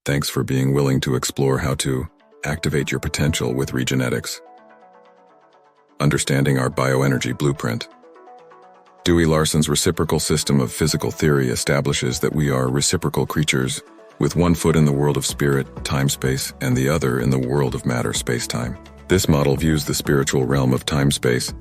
Thanks for being willing to explore how to activate your potential with Regenetics. Understanding our bioenergy blueprint. Dewey Larson's reciprocal system of physical theory establishes that we are reciprocal creatures, with one foot in the world of spirit, time-space, and the other in the world of matter, space-time. This model views the spiritual realm of time-space,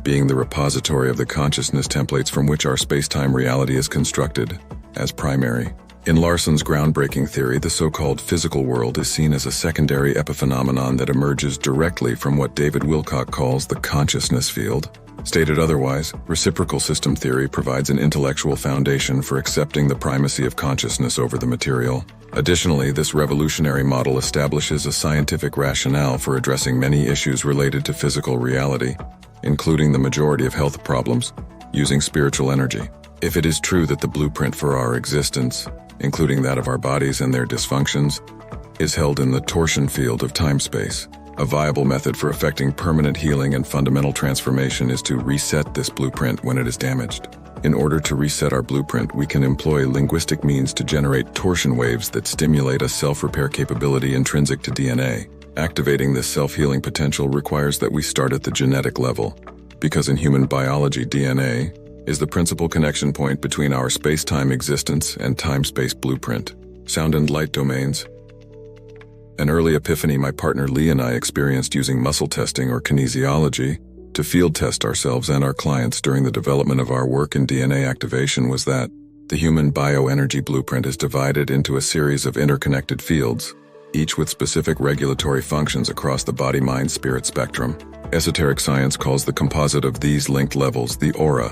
being the repository of the consciousness templates from which our space-time reality is constructed, as primary. In Larson's groundbreaking theory, the so-called physical world is seen as a secondary epiphenomenon that emerges directly from what David Wilcock calls the consciousness field. Stated otherwise, reciprocal system theory provides an intellectual foundation for accepting the primacy of consciousness over the material. Additionally, this revolutionary model establishes a scientific rationale for addressing many issues related to physical reality, including the majority of health problems, using spiritual energy. If it is true that the blueprint for our existence, including that of our bodies and their dysfunctions, is held in the torsion field of time-space, a viable method for effecting permanent healing and fundamental transformation is to reset this blueprint when it is damaged. In order to reset our blueprint, we can employ linguistic means to generate torsion waves that stimulate a self-repair capability intrinsic to DNA. Activating this self-healing potential requires that we start at the genetic level, because in human biology, DNA is the principal connection point between our space-time existence and time-space blueprint. Sound and light domains. An early epiphany my partner Lee and I experienced using muscle testing or kinesiology to field test ourselves and our clients during the development of our work in DNA activation was that the human bioenergy blueprint is divided into a series of interconnected fields, each with specific regulatory functions across the body-mind-spirit spectrum. Esoteric science calls the composite of these linked levels the aura,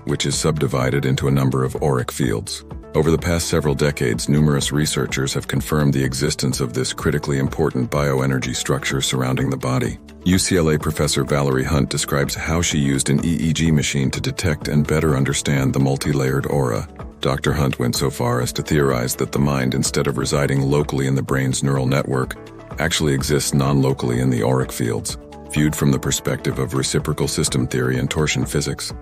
which is subdivided into a number of auric fields. Over the past several decades, numerous researchers have confirmed the existence of this critically important bioenergy structure surrounding the body. UCLA professor Valerie Hunt describes how she used an EEG machine to detect and better understand the multi-layered aura. Dr. Hunt went so far as to theorize that the mind, instead of residing locally in the brain's neural network, actually exists non-locally in the auric fields. Viewed from the perspective of reciprocal system theory and torsion physics,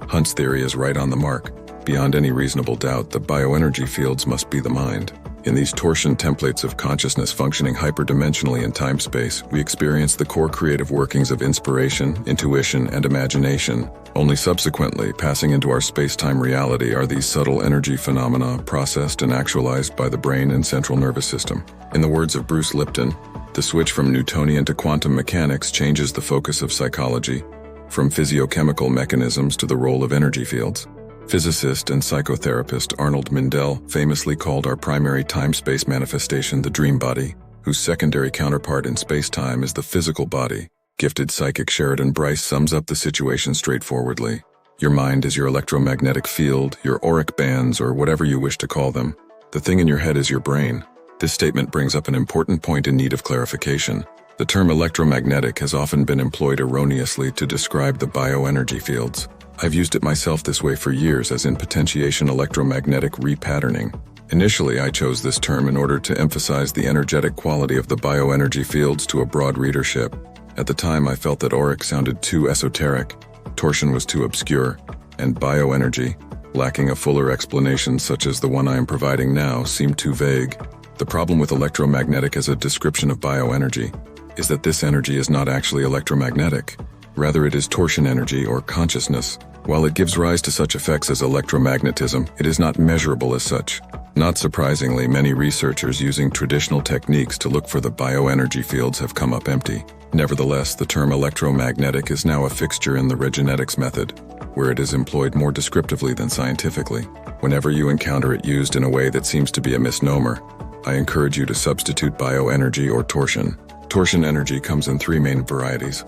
Hunt's theory is right on the mark. Beyond any reasonable doubt, the bioenergy fields must be the mind. In these torsion templates of consciousness functioning hyperdimensionally in time-space, we experience the core creative workings of inspiration, intuition, and imagination. Only subsequently, passing into our space-time reality, are these subtle energy phenomena processed and actualized by the brain and central nervous system. In the words of Bruce Lipton, the switch from Newtonian to quantum mechanics changes the focus of psychology, from physiochemical mechanisms to the role of energy fields. Physicist and psychotherapist Arnold Mindell famously called our primary time-space manifestation the dream body, whose secondary counterpart in space-time is the physical body. Gifted psychic Sheridan Bryce sums up the situation straightforwardly. Your mind is your electromagnetic field, your auric bands, or whatever you wish to call them. The thing in your head is your brain. This statement brings up an important point in need of clarification. The term electromagnetic has often been employed erroneously to describe the bioenergy fields. I've used it myself this way for years, as in potentiation electromagnetic repatterning. Initially, I chose this term in order to emphasize the energetic quality of the bioenergy fields to a broad readership. At the time, I felt that auric sounded too esoteric, torsion was too obscure, and bioenergy, lacking a fuller explanation such as the one I am providing now, seemed too vague. The problem with electromagnetic as a description of bioenergy is that this energy is not actually electromagnetic. Rather, it is torsion energy or consciousness. While it gives rise to such effects as electromagnetism, it is not measurable as such. Not surprisingly, many researchers using traditional techniques to look for the bioenergy fields have come up empty. Nevertheless, the term electromagnetic is now a fixture in the Regenetics Method, where it is employed more descriptively than scientifically. Whenever you encounter it used in a way that seems to be a misnomer, I encourage you to substitute bioenergy or torsion. Torsion energy comes in three main varieties.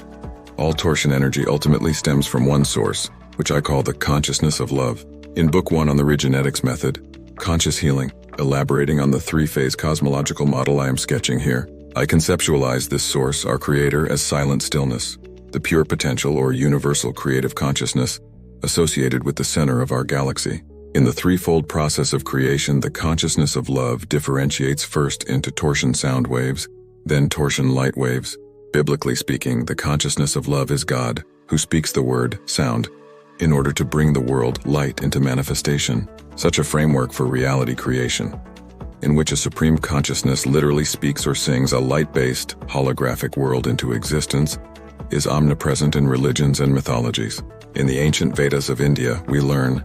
All torsion energy ultimately stems from one source, which I call the consciousness of love. In Book 1 on the Regenetics Method, Conscious Healing, elaborating on the three-phase cosmological model I am sketching here, I conceptualize this source, our creator, as silent stillness, the pure potential or universal creative consciousness associated with the center of our galaxy. In the threefold process of creation, the consciousness of love differentiates first into torsion sound waves, then torsion light waves. Biblically speaking, the consciousness of love is God, who speaks the word, sound, in order to bring the world light into manifestation, such a framework for reality creation. in which a supreme consciousness literally speaks or sings a light-based, holographic world into existence, is omnipresent in religions and mythologies. In the ancient Vedas of India, we learn,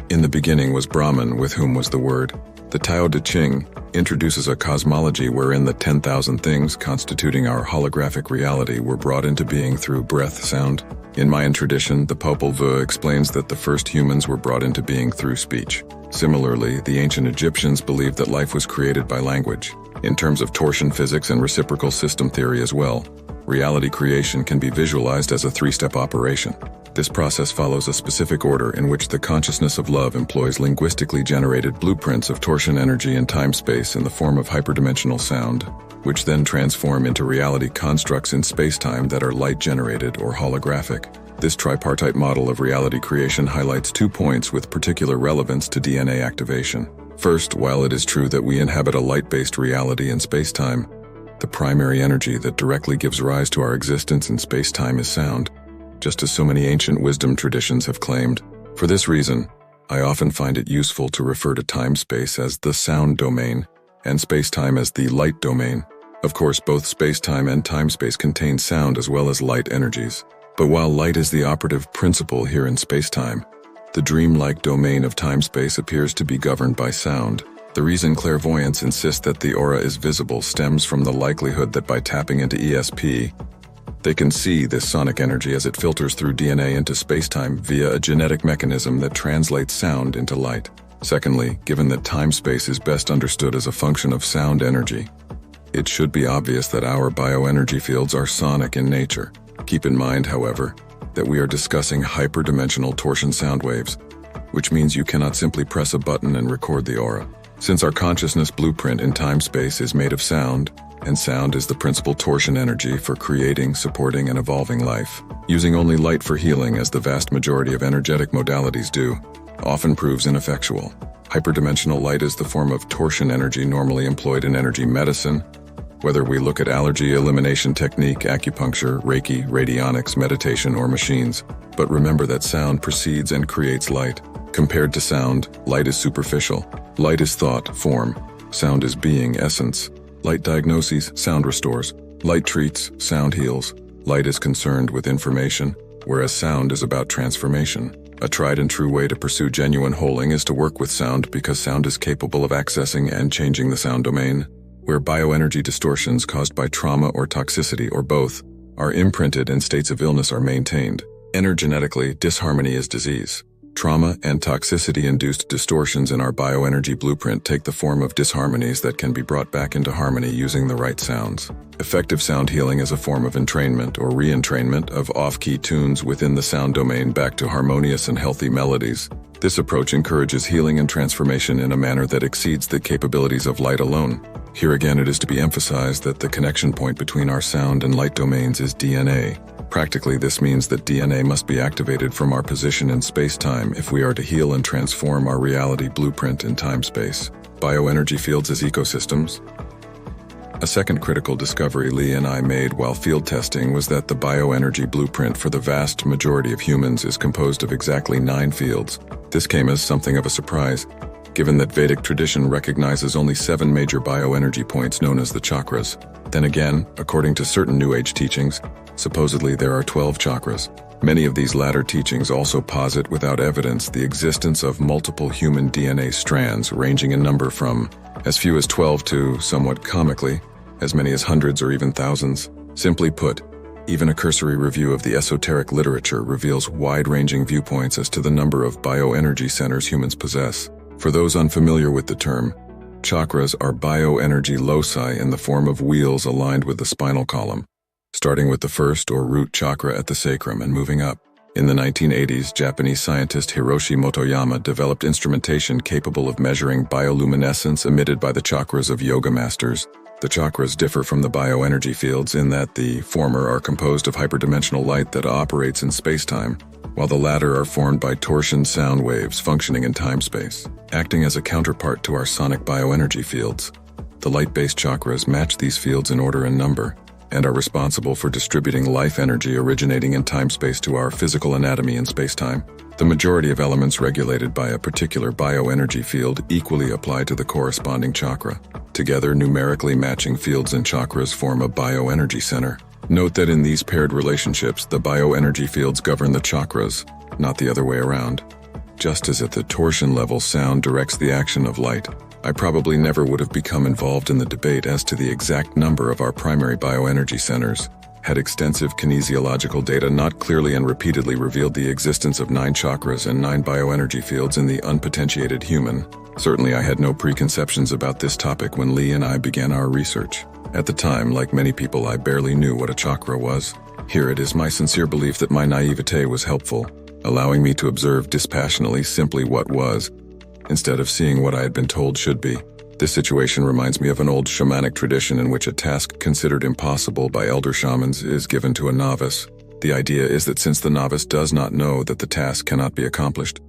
"In the beginning was Brahman, with whom was the Word." The Tao Te Ching introduces a cosmology wherein the 10,000 things constituting our holographic reality were brought into being through breath, sound. In Mayan tradition, the Popol Vuh explains that the first humans were brought into being through speech. Similarly, the ancient Egyptians believed that life was created by language. In terms of torsion physics and reciprocal system theory as well, reality creation can be visualized as a three-step operation. This process follows a specific order in which the consciousness of love employs linguistically generated blueprints of torsion energy and time-space in the form of hyperdimensional sound, which then transform into reality constructs in space-time that are light-generated or holographic. This tripartite model of reality creation highlights 2 points with particular relevance to DNA activation. First, while it is true that we inhabit a light-based reality in space-time, the primary energy that directly gives rise to our existence in space-time is sound, just as so many ancient wisdom traditions have claimed. For this reason, I often find it useful to refer to time-space as the sound domain, and space-time as the light domain. Of course, both space-time and time-space contain sound as well as light energies. But while light is the operative principle here in space-time, the dreamlike domain of time-space appears to be governed by sound. The reason clairvoyants insist that the aura is visible stems from the likelihood that by tapping into ESP, they can see this sonic energy as it filters through DNA into space-time via a genetic mechanism that translates sound into light. Secondly, given that time-space is best understood as a function of sound energy, it should be obvious that our bioenergy fields are sonic in nature. Keep in mind, however, that we are discussing hyperdimensional torsion sound waves, which means you cannot simply press a button and record the aura. Since our consciousness blueprint in time-space is made of sound, and sound is the principal torsion energy for creating, supporting, and evolving life, using only light for healing, as the vast majority of energetic modalities do, often proves ineffectual. Hyperdimensional light is the form of torsion energy normally employed in energy medicine, whether we look at allergy elimination technique, acupuncture, Reiki, radionics, meditation, or machines. But remember that sound precedes and creates light. Compared to sound, light is superficial. Light is thought, form. Sound is being, essence. Light diagnoses, sound restores. Light treats, sound heals. Light is concerned with information, whereas sound is about transformation. A tried and true way to pursue genuine wholing is to work with sound, because sound is capable of accessing and changing the sound domain, where bioenergy distortions caused by trauma or toxicity, or both, are imprinted and states of illness are maintained. Ener-genetically, disharmony is disease. Trauma and toxicity-induced distortions in our bioenergy blueprint take the form of disharmonies that can be brought back into harmony using the right sounds. Effective sound healing is a form of entrainment or re-entrainment of off-key tunes within the sound domain back to harmonious and healthy melodies. This approach encourages healing and transformation in a manner that exceeds the capabilities of light alone. Here again, it is to be emphasized that the connection point between our sound and light domains is DNA. Practically, this means that DNA must be activated from our position in space-time if we are to heal and transform our reality blueprint in time-space. Bioenergy fields as ecosystems. A second critical discovery Lee and I made while field testing was that the bioenergy blueprint for the vast majority of humans is composed of exactly 9 fields. This came as something of a surprise, given that Vedic tradition recognizes only 7 major bioenergy points known as the chakras. Then again, according to certain New Age teachings, supposedly there are 12 chakras. Many of these latter teachings also posit without evidence the existence of multiple human DNA strands ranging in number from as few as 12 to, somewhat comically, as many as hundreds or even thousands. Simply put, even a cursory review of the esoteric literature reveals wide-ranging viewpoints as to the number of bioenergy centers humans possess. For those unfamiliar with the term, chakras are bioenergy loci in the form of wheels aligned with the spinal column, starting with the first or root chakra at the sacrum and moving up. In the 1980s, Japanese scientist Hiroshi Motoyama developed instrumentation capable of measuring bioluminescence emitted by the chakras of yoga masters. The chakras differ from the bioenergy fields in that the former are composed of hyperdimensional light that operates in space-time, while the latter are formed by torsion sound waves functioning in time-space. Acting as a counterpart to our sonic bioenergy fields, the light-based chakras match these fields in order and number, and are responsible for distributing life energy originating in time-space to our physical anatomy in space-time. The majority of elements regulated by a particular bioenergy field equally apply to the corresponding chakra. Together, numerically matching fields and chakras form a bioenergy center. Note that in these paired relationships, the bioenergy fields govern the chakras, not the other way around. Just as at the torsion level sound directs the action of light, I probably never would have become involved in the debate as to the exact number of our primary bioenergy centers, had extensive kinesiological data not clearly and repeatedly revealed the existence of 9 chakras and 9 bioenergy fields in the unpotentiated human. Certainly I had no preconceptions about this topic when Lee and I began our research. At the time, like many people, I barely knew what a chakra was. Here it is my sincere belief that my naivete was helpful, allowing me to observe dispassionately simply what was, instead of seeing what I had been told should be. This situation reminds me of an old shamanic tradition in which a task considered impossible by elder shamans is given to a novice. The idea is that since the novice does not know that the task cannot be accomplished,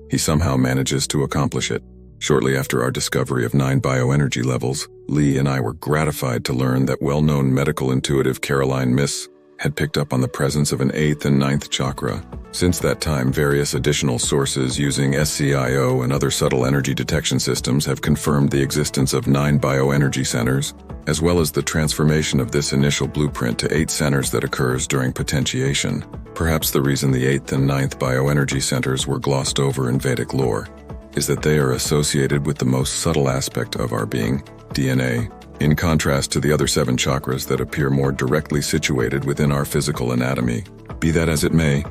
he somehow manages to accomplish it. Shortly after our discovery of 9 bioenergy levels, Lee and I were gratified to learn that well-known medical intuitive Caroline Myss had picked up on the presence of an 8th and 9th chakra. Since that time, various additional sources using SCIO and other subtle energy detection systems have confirmed the existence of 9 bioenergy centers, as well as the transformation of this initial blueprint to 8 centers that occurs during potentiation. Perhaps the reason the 8th and 9th bioenergy centers were glossed over in Vedic lore is that they are associated with the most subtle aspect of our being, DNA, in contrast to the other 7 chakras that appear more directly situated within our physical anatomy. Be that as it may,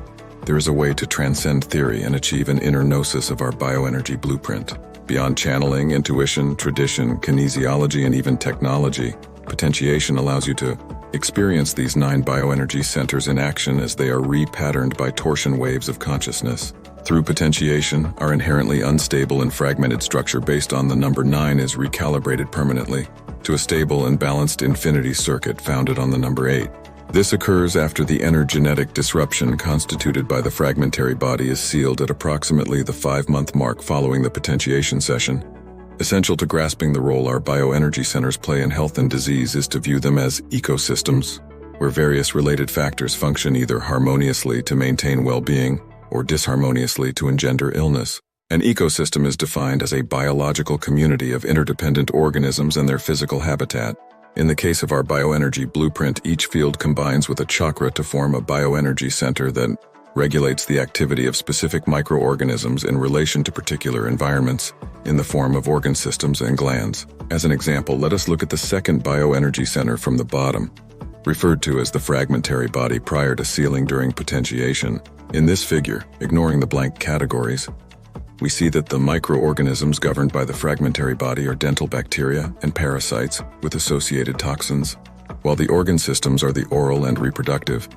there is a way to transcend theory and achieve an inner gnosis of our bioenergy blueprint. Beyond channeling, intuition, tradition, kinesiology, and even technology, potentiation allows you to experience these 9 bioenergy centers in action as they are repatterned by torsion waves of consciousness. Through potentiation, our inherently unstable and fragmented structure based on the number 9 is recalibrated permanently to a stable and balanced infinity circuit founded on the number 8. This occurs after the energetic disruption constituted by the fragmentary body is sealed at approximately the 5-month mark following the potentiation session. Essential to grasping the role our bioenergy centers play in health and disease is to view them as ecosystems, where various related factors function either harmoniously to maintain well-being or disharmoniously to engender illness. An ecosystem is defined as a biological community of interdependent organisms and their physical habitat. In the case of our bioenergy blueprint, each field combines with a chakra to form a bioenergy center that regulates the activity of specific microorganisms in relation to particular environments, in the form of organ systems and glands. As an example, let us look at the second bioenergy center from the bottom, referred to as the fragmentary body prior to sealing during potentiation. In this figure, ignoring the blank categories, we see that the microorganisms governed by the fragmentary body are dental bacteria and parasites with associated toxins, while the organ systems are the oral and reproductive,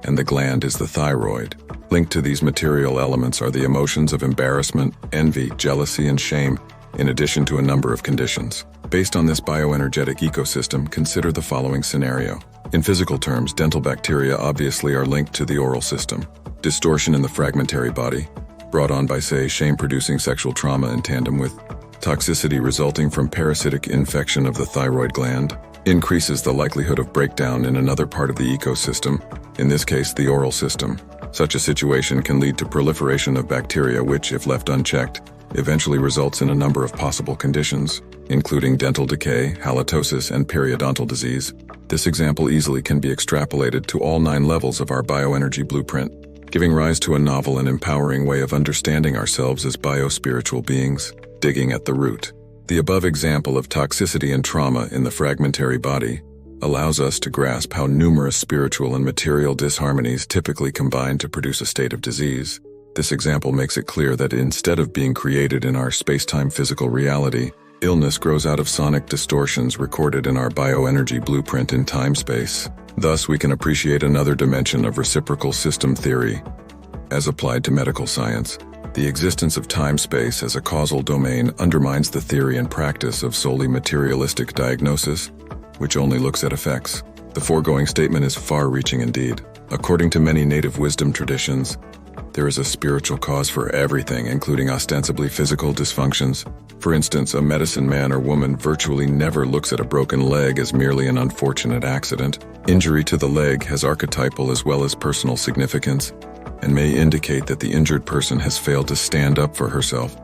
and the gland is the thyroid. Linked to these material elements are the emotions of embarrassment, envy, jealousy, and shame, in addition to a number of conditions. Based on this bioenergetic ecosystem, consider the following scenario. In physical terms, dental bacteria obviously are linked to the oral system. Distortion in the fragmentary body, brought on by, say, shame-producing sexual trauma in tandem with toxicity resulting from parasitic infection of the thyroid gland, increases the likelihood of breakdown in another part of the ecosystem, in this case the oral system. Such a situation can lead to proliferation of bacteria which, if left unchecked, eventually results in a number of possible conditions, including dental decay, halitosis, and periodontal disease. This example easily can be extrapolated to all 9 levels of our bioenergy blueprint, giving rise to a novel and empowering way of understanding ourselves as bio-spiritual beings, digging at the root. The above example of toxicity and trauma in the fragmentary body allows us to grasp how numerous spiritual and material disharmonies typically combine to produce a state of disease. This example makes it clear that instead of being created in our space-time physical reality, illness grows out of sonic distortions recorded in our bioenergy blueprint in time-space. Thus, we can appreciate another dimension of reciprocal system theory, as applied to medical science. The existence of time-space as a causal domain undermines the theory and practice of solely materialistic diagnosis, which only looks at effects. The foregoing statement is far-reaching indeed. According to many native wisdom traditions, there is a spiritual cause for everything, including ostensibly physical dysfunctions. For instance, a medicine man or woman virtually never looks at a broken leg as merely an unfortunate accident. Injury to the leg has archetypal as well as personal significance, and may indicate that the injured person has failed to stand up for herself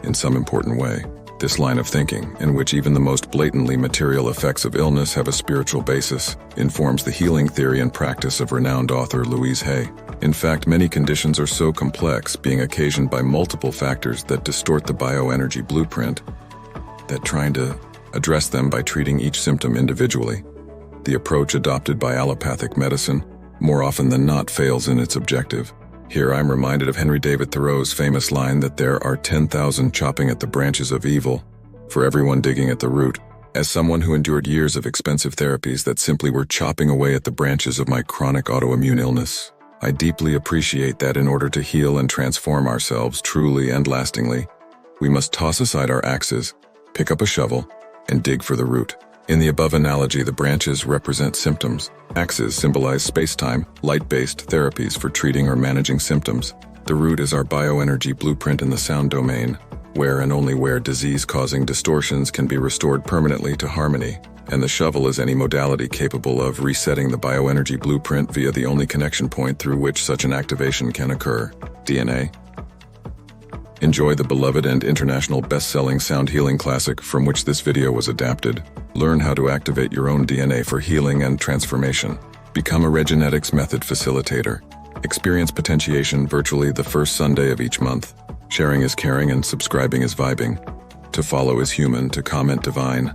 in some important way. This line of thinking, in which even the most blatantly material effects of illness have a spiritual basis, informs the healing theory and practice of renowned author Louise Hay. In fact, many conditions are so complex, being occasioned by multiple factors that distort the bioenergy blueprint, that trying to address them by treating each symptom individually, the approach adopted by allopathic medicine, more often than not fails in its objective. Here I'm reminded of Henry David Thoreau's famous line that there are 10,000 chopping at the branches of evil, for everyone digging at the root. As someone who endured years of expensive therapies that simply were chopping away at the branches of my chronic autoimmune illness, I deeply appreciate that in order to heal and transform ourselves truly and lastingly, we must toss aside our axes, pick up a shovel, and dig for the root. In the above analogy, the branches represent symptoms. Axes symbolize space-time, light-based therapies for treating or managing symptoms. The root is our bioenergy blueprint in the sound domain, where and only where disease-causing distortions can be restored permanently to harmony, and the shovel is any modality capable of resetting the bioenergy blueprint via the only connection point through which such an activation can occur: DNA. Enjoy the beloved and international best-selling sound healing classic from which this video was adapted. Learn how to activate your own DNA for healing and transformation. Become a Regenetics Method facilitator. Experience Potentiation virtually the first Sunday of each month. Sharing is caring and subscribing is vibing. To follow is human, to comment divine.